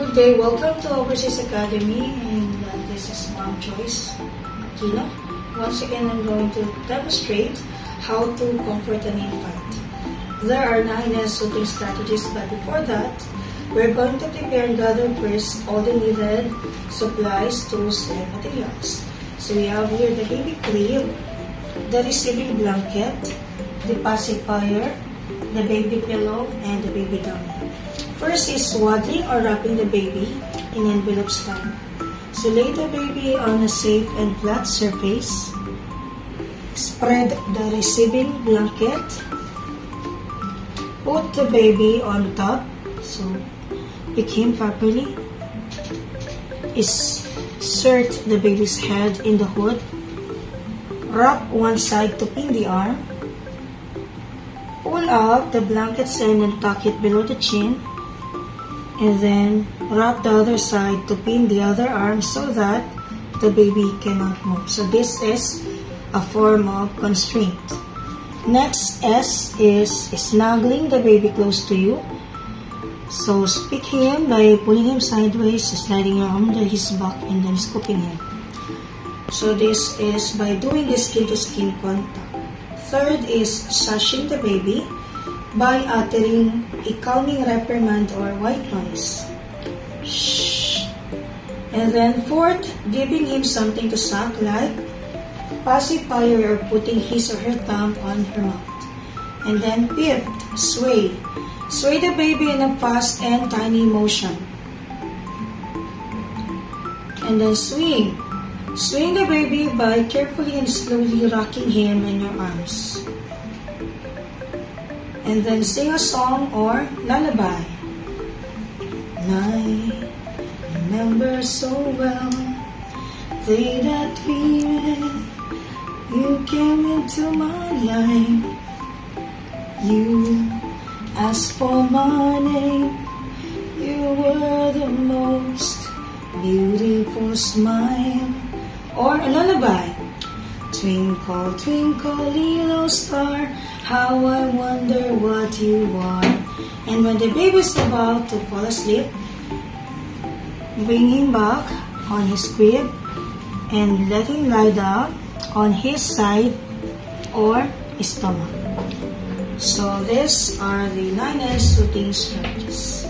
Good day, welcome to Overseas Academy, and this is Mom Joyce Aquino. Once again, I'm going to demonstrate how to comfort an infant. There are 9 soothing strategies, but before that, we're going to prepare and gather first all the needed supplies, tools, and materials. So we have here the baby crib, the receiving blanket, the pacifier, the baby pillow, and the baby dummy. First is swaddling or wrapping the baby in envelope style. So lay the baby on a safe and flat surface. Spread the receiving blanket. Put the baby on top. So pick him properly. Insert the baby's head in the hood. Wrap one side to pin the arm. Pull out the blanket's end and tuck it below the chin. And then wrap the other side to pin the other arm so that the baby cannot move. So this is a form of constraint. Next S is snuggling the baby close to you. So pick him by pulling him sideways, sliding your arm under his back, and then scooping him. So this is by doing the skin-to-skin contact. Third is shushing the baby by uttering a calming reprimand or white noise. Shh. And then fourth, giving him something to suck like pacifier or putting his or her thumb on her mouth. And then fifth, sway. Sway the baby in a fast and tiny motion. And then swing. Swing the baby by carefully and slowly rocking him in your arms. And then sing a song or lullaby. I remember so well the day that we met. You came into my life. You asked for my name. You were the most beautiful smile. Or a lullaby. Twinkle, twinkle, little star, how I wonder what you are. And when the baby's about to fall asleep, bring him back on his crib and let him lie down on his side or stomach. So these are the 9 soothing strategies.